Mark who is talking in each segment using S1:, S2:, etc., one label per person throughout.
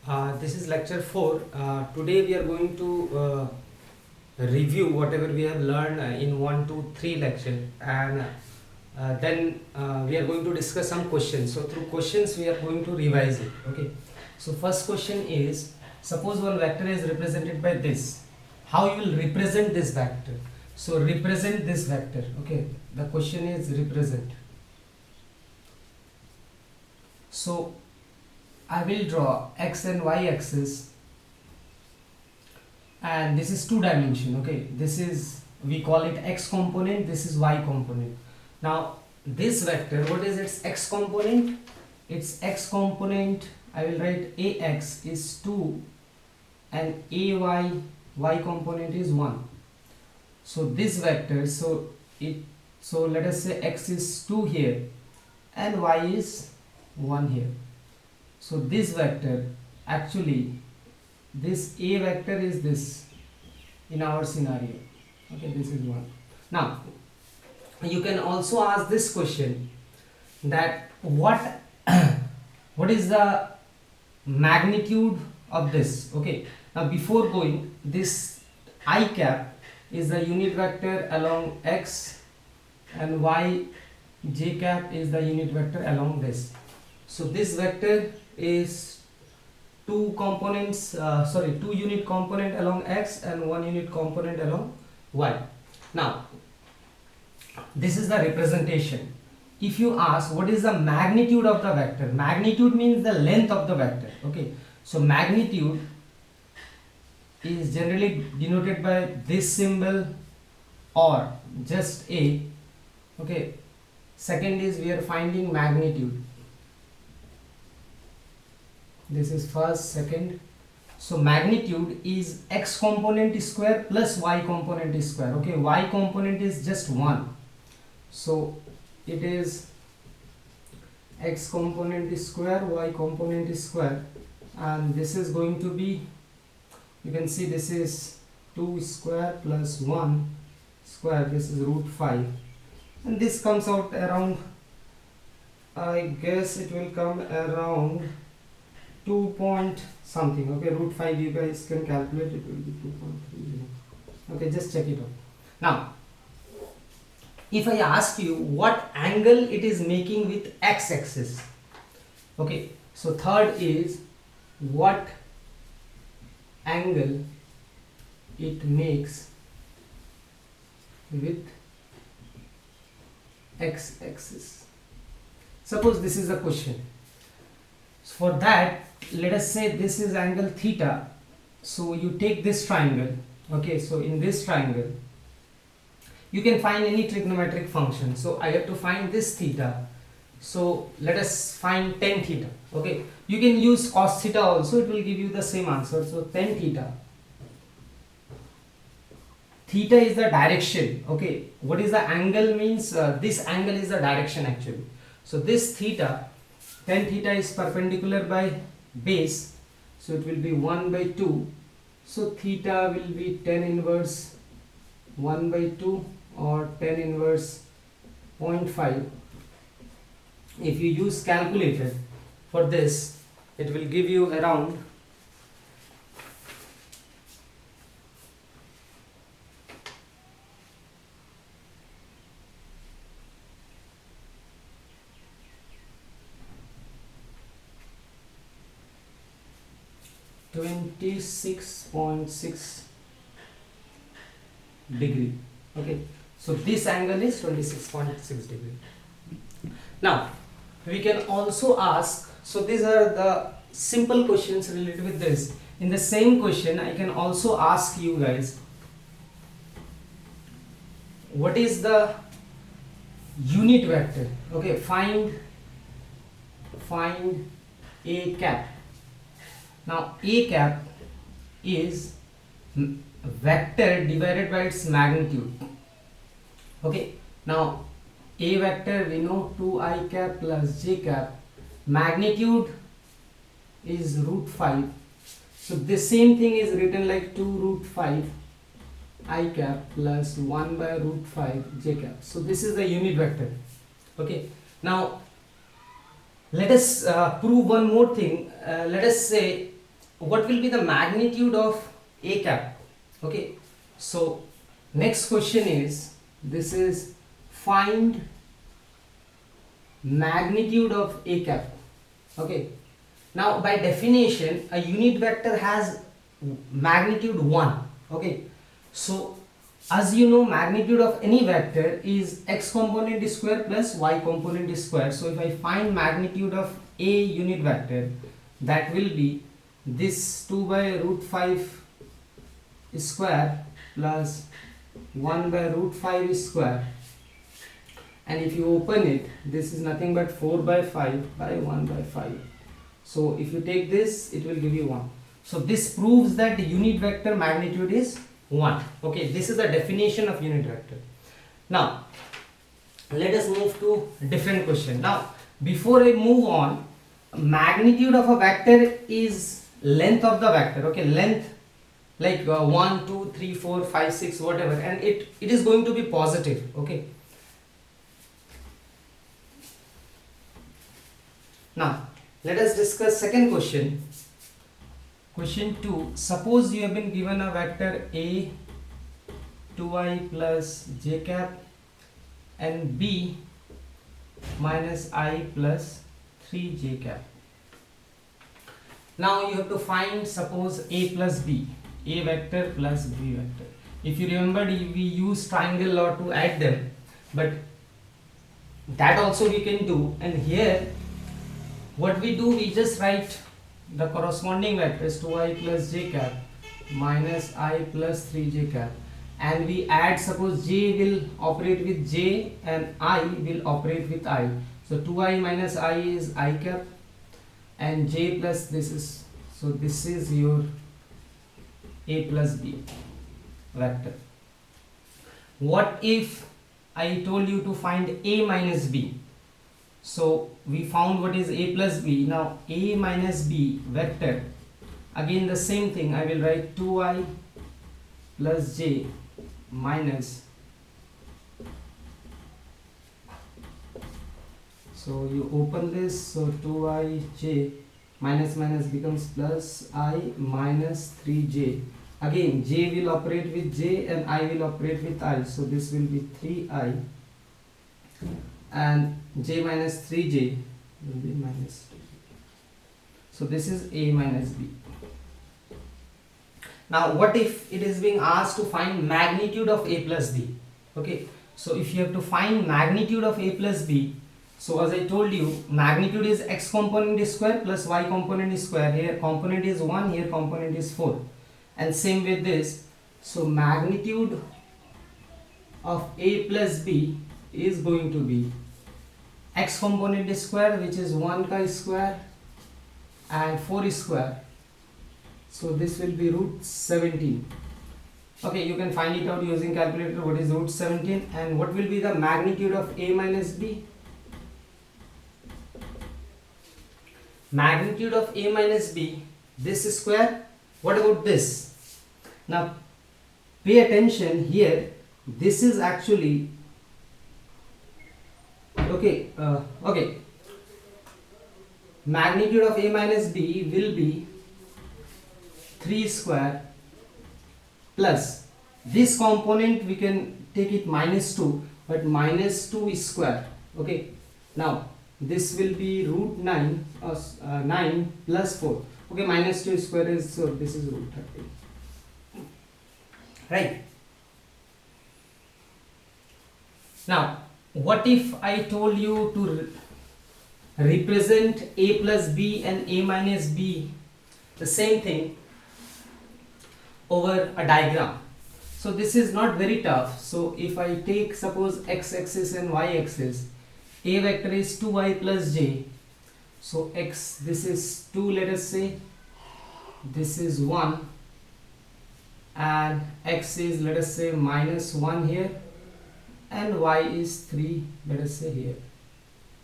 S1: This is lecture 4. Today we are going to review whatever we have learned in 1, 2, 3 lecture, and then we are going to discuss some questions. So through questions we are going to revise it. Okay. So first question is, suppose one vector is represented by this. How you will represent this vector? So represent this vector. Okay. The question is represent. So I will draw x and y axis, and this is two dimension. Okay, this is, we call it x component, this is y component. Now this vector, what is its x component? Its x component, I will write ax is 2 and y component is 1. So this vector, so let us say x is 2 here and y is 1 here. So this vector, actually this a vector is this in our scenario. Okay, this is 1. Now you can also ask this question, that what what is the magnitude of this? Okay, now before going, this I cap is the unit vector along x and y j cap is the unit vector along this. So this vector is two unit component along x and one unit component along y. Now this is the representation. If you ask what is the magnitude of the vector, magnitude means the length of the vector. Okay, so magnitude is generally denoted by this symbol or just a. Okay, second is we are finding magnitude. This is first, second. So magnitude is x component square plus y component square. Okay, y component is just 1. So it is x component square, y component square, and this is going to be, you can see this is 2 square plus 1 square, this is root 5, and this comes out around, I guess it will come around 2 point something. Okay, root 5 you guys can calculate, it will be 2.30. Okay, just check it out. Now if I ask you what angle it is making with x axis, okay, so third is what angle it makes with x axis. Suppose this is the question. So for that, let us say this is angle theta. So you take this triangle. Okay, so in this triangle you can find any trigonometric function. So I have to find this theta. So let us find tan theta. Okay, you can use cos theta also, it will give you the same answer. So tan theta. Theta is the direction. Okay, what is the angle means? This angle is the direction actually. So this theta, tan theta is perpendicular by base, so it will be 1 by 2. So theta will be tan inverse 1 by 2 or tan inverse 0.5. If you use calculator for this, it will give you around 26.6 degree. Okay, so this angle is 26.6 degree. Now we can also ask, so these are the simple questions related with this. In the same question I can also ask you guys, what is the unit vector? Okay, find a cap. Now a cap is vector divided by its magnitude. Okay, now a vector we know 2i cap plus j cap, magnitude is root 5. So the same thing is written like 2 root 5 I cap plus 1 by root 5 j cap. So this is the unit vector. Okay, now let us prove one more thing. Let us say what will be the magnitude of a cap? Okay, so next question is, this is find magnitude of a cap. Okay, now by definition a unit vector has magnitude 1. Okay, so as you know, magnitude of any vector is x component square plus y component square. So if I find magnitude of a unit vector, that will be this 2 by root 5 square plus 1 by root 5 square, and if you open it, this is nothing but 4 by 5 by 1 by 5. So if you take this, it will give you 1. So this proves that the unit vector magnitude is 1. Okay, this is the definition of unit vector. Now let us move to different question. Now before I move on, magnitude of a vector is length of the vector. Okay, length like 1 2 3 4 5 6 whatever, and it is going to be positive. Okay, now let us discuss second question. Question 2. Suppose you have been given a vector a 2i plus j cap and b minus I plus 3j cap. Now you have to find, suppose a plus b, a vector plus b vector. If you remember, we use triangle law to add them, but that also we can do. And here what we do, we just write the corresponding vectors 2i plus j cap minus I plus 3j cap, and we add, suppose j will operate with j and I will operate with I. So 2i minus I is I cap and j plus this is, so this is your a plus b vector. What if I told you to find a minus b? So we found what is a plus b. Now a minus b vector, again the same thing, I will write 2i plus j minus, so you open this, so 2i j minus minus becomes plus I minus 3j. Again j will operate with j and I will operate with I, so this will be 3i and j minus 3j will be minus 2. So this is a minus b. Now what if it is being asked to find magnitude of a plus b? Okay, so if you have to find magnitude of a plus b, so as I told you, magnitude is x component square plus y component square. Here component is 1, here component is 4, and same with this. So magnitude of a plus b is going to be x component square, which is 1 ka square and 4 square, so this will be root 17. Okay, you can find it out using calculator, what is root 17, and what will be the magnitude of a minus b? Magnitude of a minus b, this square. What about this? Now pay attention here, this is actually okay, magnitude of a minus b will be 3 square plus this component, we can take it minus 2, but minus 2 square. Okay, now this will be root 9 or 9 plus 4. Okay, minus 2 square is, so this is root 30, right? Now what if I told you to represent a plus b and a minus b, the same thing, over a diagram? So this is not very tough. So if I take, suppose x axis and y axis, a vector is 2i plus j, so x, this is 2, let us say, this is 1, and x is, let us say, minus 1 here, and y is 3, let us say, here.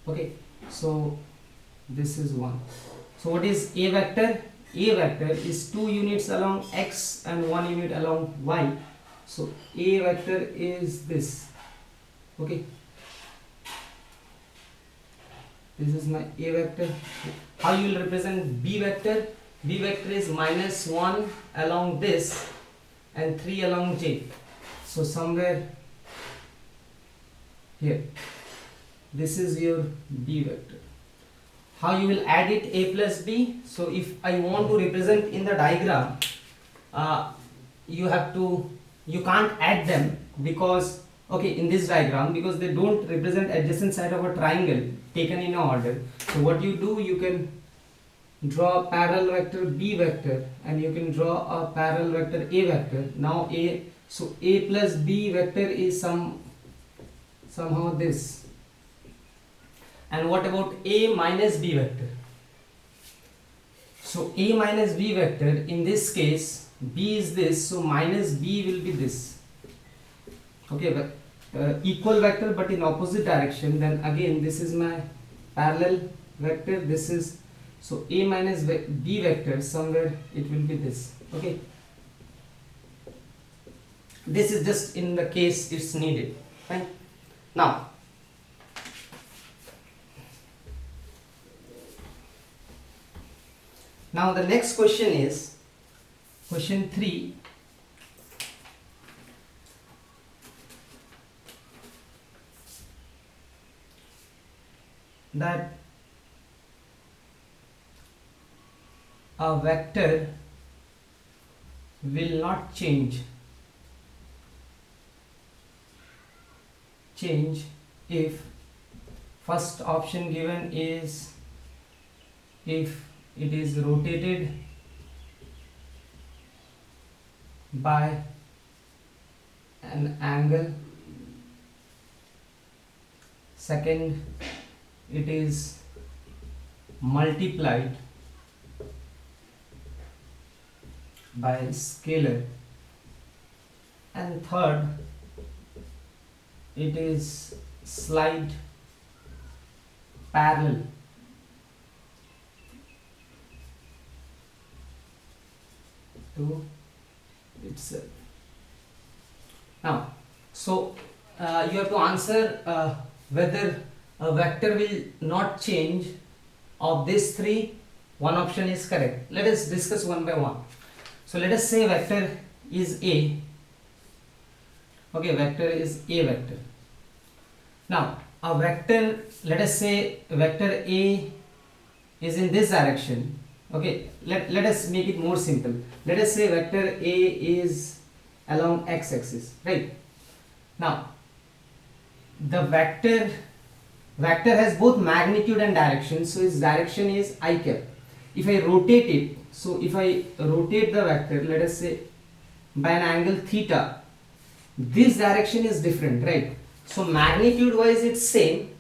S1: Okay, so this is 1. So what is a vector? A vector is 2 units along x and 1 unit along y. So a vector is this. Okay, this is my a vector. How you will represent b vector? B vector is minus 1 along this and 3 along J. So somewhere here, this is your B vector. How you will add it? A plus B. So if I want to represent in the diagram, you can't add them because, okay, in this diagram, because they don't represent adjacent side of a triangle taken in order. So what you do, you can draw a parallel vector B vector and you can draw a parallel vector A vector. Now so A plus B vector is somehow this. And what about A minus B vector? So A minus B vector, in this case B is this, so minus B will be this. Okay, but equal vector but in opposite direction. Then again this is my parallel vector, this is, so A minus B vector, somewhere it will be this. Okay, this is just in the case it's needed. Fine. Now the next question is question 3. That a vector will not change if first option given is if it is rotated by an angle, second it is multiplied by scalar, and third it is slide parallel to itself. Now, so you have to answer whether a vector will not change. Of these three, one option is correct. Let us discuss one by one. So let us say vector is A. Okay, vector is A vector. Now a vector, let us say vector A is in this direction. Okay, let us make it more simple. Let us say vector A is along x-axis, right? Now the vector has both magnitude and direction, so its direction is I cap. If I rotate it, so if I rotate the vector, let us say by an angle theta, this direction is different, right? So magnitude wise it's same,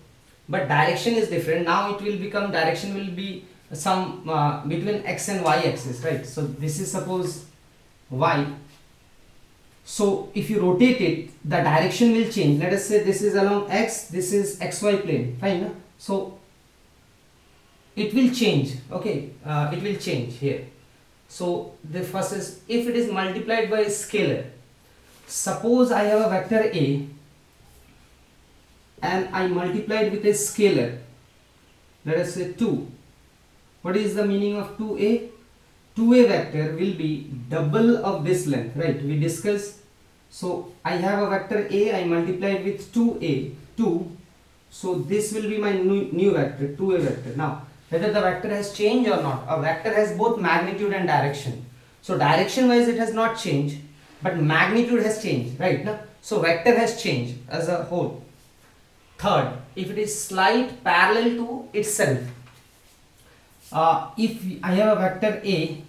S1: but direction is different. Now it will become, direction will be some between x and y axis, right? So this is suppose y. So if you rotate it, the direction will change. Let us say this is along x, this is xy plane, fine, no? So it will change. Okay, it will change here. So the first is, if it is multiplied by a scalar, suppose I have a vector A and I multiplied with a scalar, let us say 2. What is the meaning of 2a? 2a vector will be double of this length, right? We discussed. So I have a vector A, I multiplied with 2a, 2. So this will be my new vector, 2a vector. Now whether the vector has changed or not, a vector has both magnitude and direction. So direction wise it has not changed, but magnitude has changed, right? Now, so vector has changed as a whole. Third, if it is slide parallel to itself, if I have a vector A,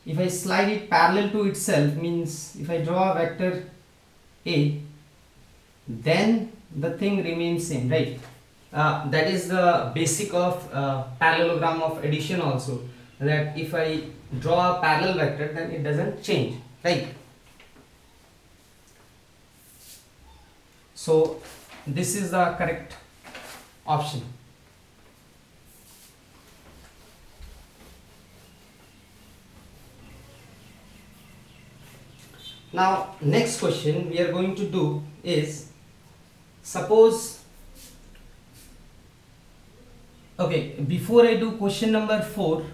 S1: if I slide it parallel to itself, means if I draw a vector A, then the thing remains same, right? That is the basic of parallelogram of addition also, that if I draw a parallel vector, then it doesn't change, right? So this is the correct option. Now next question we are going to do is, suppose, okay, before I do question number 4,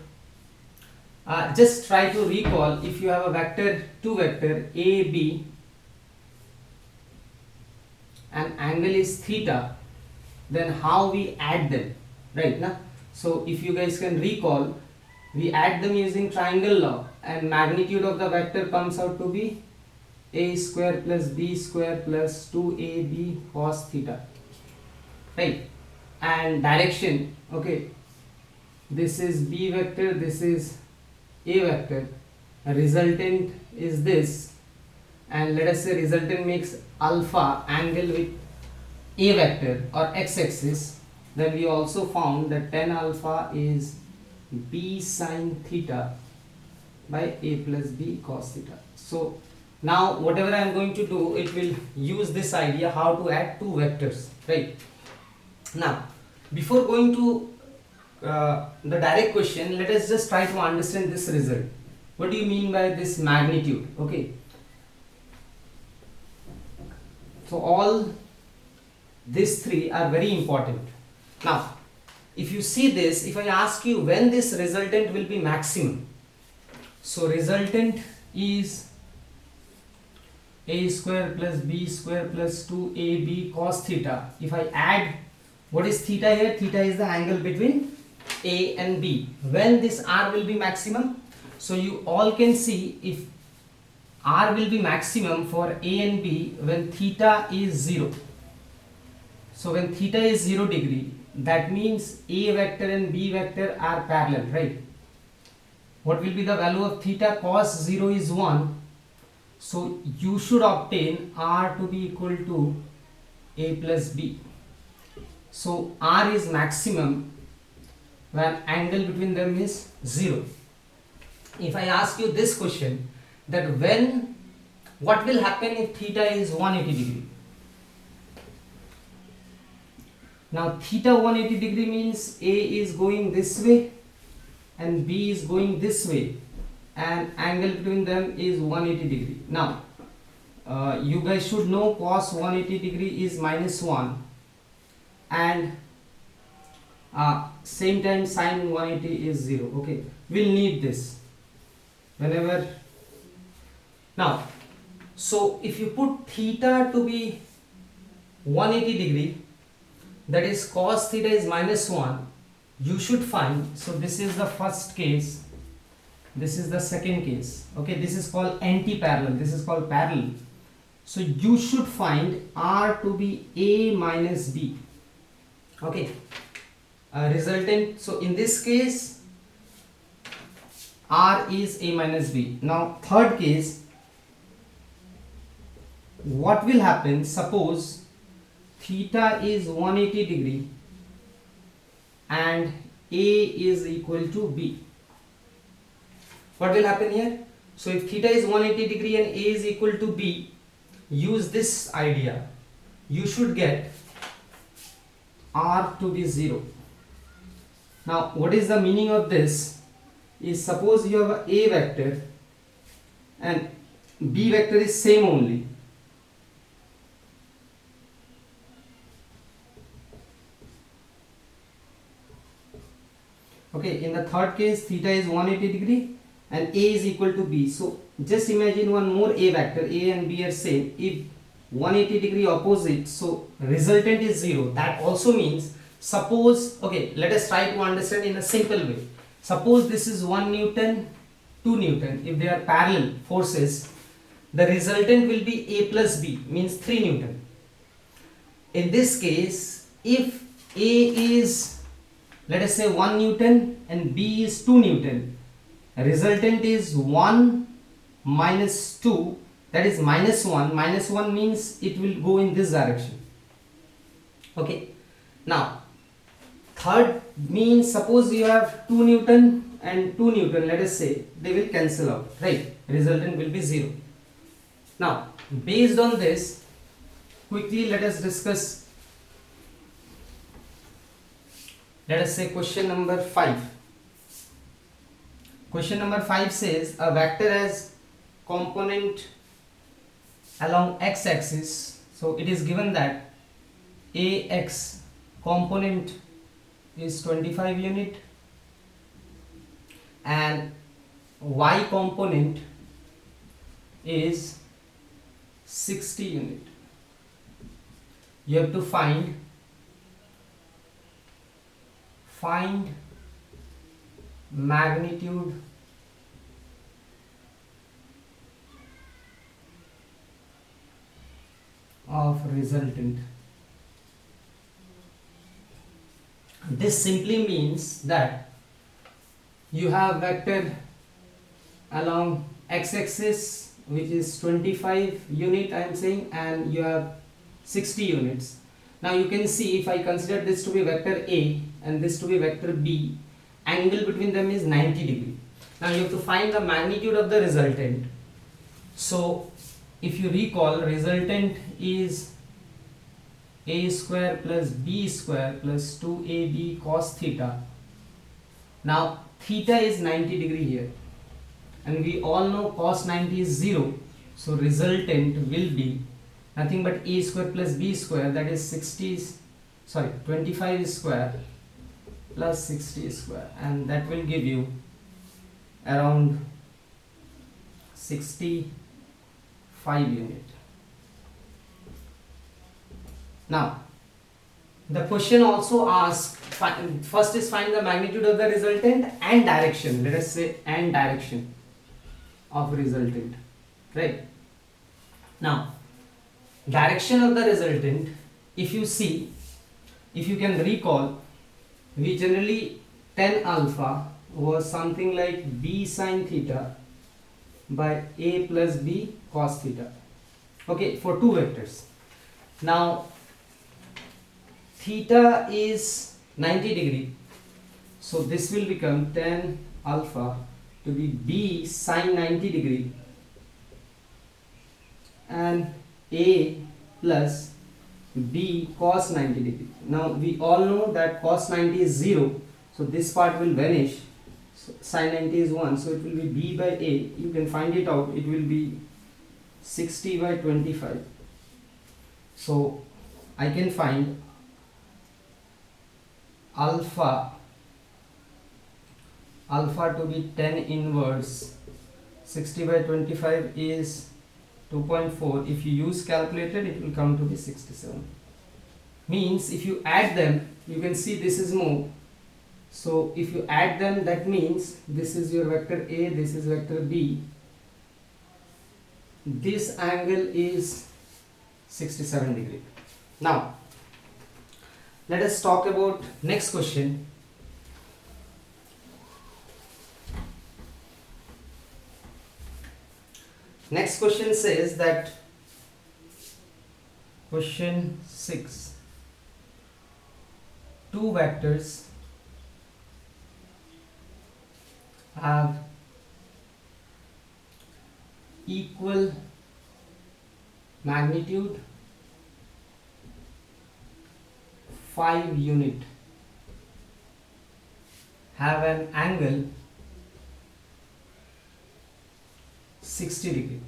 S1: Just try to recall, if you have a vector, two vector a b and angle is theta, then how we add them, right now? So if you guys can recall, we add them using triangle law, and magnitude of the vector comes out to be a square plus b square plus 2ab cos theta, right? And direction, okay, this is b vector, this is a vector, a resultant is this, and let us say resultant makes alpha angle with a vector or x-axis. Then we also found that tan alpha is b sine theta by a plus b cos theta. So now whatever I am going to do, it will use this idea how to add two vectors, right? Now before going to the direct question, let us just try to understand this result. What do you mean by this magnitude? Okay, so all these three are very important. Now if you see this, if I ask you when this resultant will be maximum, so resultant is a square plus b square plus 2ab cos theta. If I add, what is theta here? Theta is the angle between a and b. When this r will be maximum? So you all can see, if r will be maximum for a and b when theta is 0. So when theta is 0 degree, that means a vector and b vector are parallel, right? What will be the value of theta? Cos 0 is 1. So you should obtain r to be equal to a plus b. So r is maximum when angle between them is 0. If I ask you this question, that what will happen if theta is 180 degree? Now theta 180 degree means a is going this way and b is going this way, and angle between them is 180 degree. Now you guys should know cos 180 degree is -1, and same time sin 180 is 0. Okay, we'll need this whenever. Now so if you put theta to be 180 degree, that is cos theta is -1, you should find, so this is the first case, this is the second case, okay, this is called anti-parallel, this is called parallel. So you should find r to be a minus b, okay, resultant. So in this case r is a minus b. Now third case, what will happen? Suppose theta is 180 degree and a is equal to b. What will happen here? So if theta is 180 degree and a is equal to b, use this idea, you should get r to be 0. Now what is the meaning of this? Is suppose you have a vector and b vector is same only. Okay, in the third case theta is 180 degree and a is equal to b. So just imagine one more a vector, a and b are same. If 180 degree opposite, so resultant is 0. That also means, suppose, okay, let us try to understand in a simple way. Suppose this is 1 Newton, 2 Newton. If they are parallel forces, the resultant will be a plus b, means 3 Newton. In this case, if a is, let us say 1 Newton and b is 2 Newton, resultant is 1 minus 2, that is -1. -1 means it will go in this direction. Okay, now third means, suppose you have 2 Newton and 2 Newton, let us say, they will cancel out, right? Resultant will be 0. Now based on this, quickly let us discuss, let us say question number 5. Question number 5 says a vector has component along x-axis. So it is given that ax component is 25 unit and y component is 60 unit. You have to find magnitude of resultant. This simply means that you have vector along x-axis which is 25 unit, I am saying, and you have 60 units. Now you can see, if I consider this to be vector A and this to be vector B, angle between them is 90 degree. Now you have to find the magnitude of the resultant. So if you recall, resultant is a square plus b square plus 2ab cos theta. Now theta is 90 degree here, and we all know cos 90 is 0, so resultant will be nothing but a square plus b square, that is 25 square plus 60 square, and that will give you around 65 unit. Now the question also asks, first is find the magnitude of the resultant and direction, let us say, and direction of resultant, right? Now direction of the resultant, if you can recall, we generally tan alpha was something like b sin theta by a plus b cos theta, okay, for two vectors. Now theta is 90 degree, so this will become tan alpha to be b sin 90 degree and a plus b cos 90 degree. Now we all know that cos 90 is 0, so this part will vanish. So sin 90 is 1, so it will be b by a. You can find it out, it will be 60 by 25. So I can find alpha to be 10 inverse 60 by 25 is 2.4. If you use calculator, it will come to be 67. Means if you add them, you can see this is more. So if you add them, that means this is your vector A, this is vector B. This angle is 67 degree. Now let us talk about next question. Next question says that, question 6, two vectors have equal magnitude 5 unit, have an angle 60 degree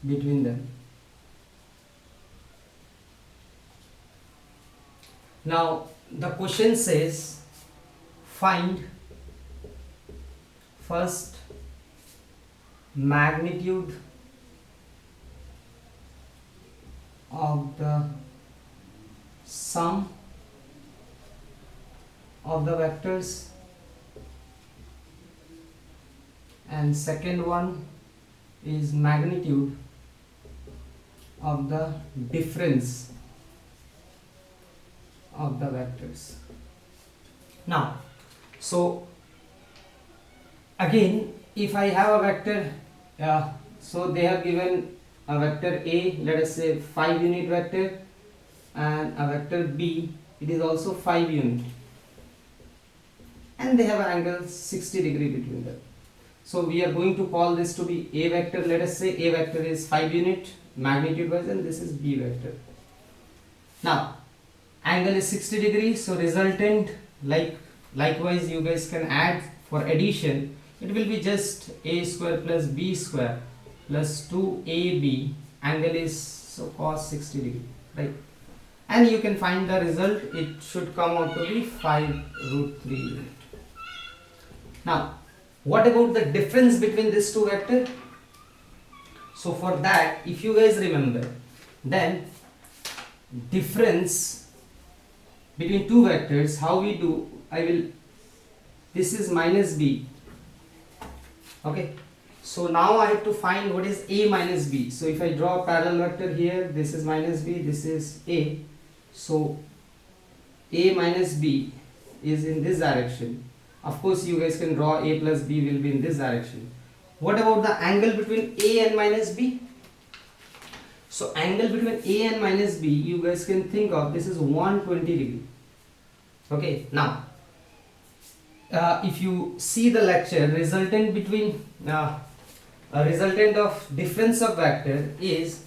S1: between them. Now the question says find first magnitude of the sum of the vectors, and second one is magnitude of the difference of the vectors. Now, so again, if I have a vector, so they have given a vector A, let us say 5 unit vector, and a vector B, it is also 5 unit, and they have an angle 60 degree between them. So we are going to call this to be A vector. Let us say A vector is 5 unit magnitude wise, and this is B vector. Now angle is 60 degrees, so resultant, likewise you guys can add for addition, it will be just a square plus b square plus 2ab, angle is so cos 60 degree, right? And you can find the result, it should come out to be 5 root 3 unit. Now What about the difference between these two vectors? So for that, if you guys remember, then difference between two vectors, how we do, this is minus b, okay. So now I have to find what is a minus b. So if I draw a parallel vector here, this is minus b, this is a. So a minus b is in this direction. Of course you guys can draw a plus b will be in this direction. What about the angle between a and minus b? So angle between a and minus b, you guys can think of, this is 120 degree. Okay, now if you see the lecture, resultant between a resultant of difference of vector is,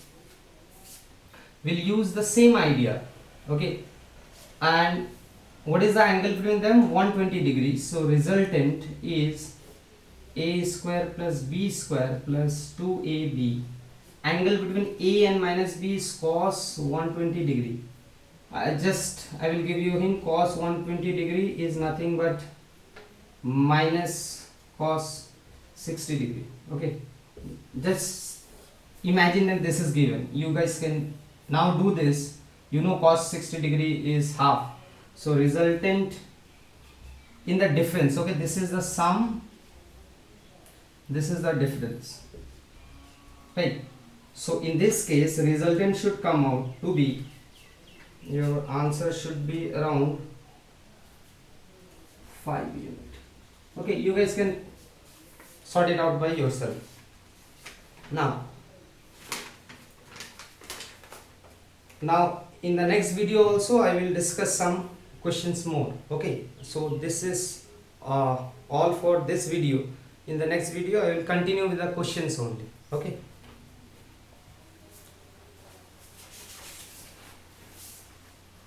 S1: will use the same idea, okay, and what is the angle between them? 120 degrees. So resultant is a square plus b square plus 2ab. Angle between a and minus b is cos 120 degree. I will give you a hint. Cos 120 degree is nothing but minus cos 60 degree. Okay, just imagine that this is given. You guys can now do this. You know cos 60 degree is half. So resultant in the difference, okay, this is the sum, this is the difference, right? So in this case, resultant should come out to be, your answer should be around 5 unit. Okay, you guys can sort it out by yourself. Now in the next video also I will discuss some questions more. Okay, so this is all for this video. In the next video I will continue with the questions only. Okay.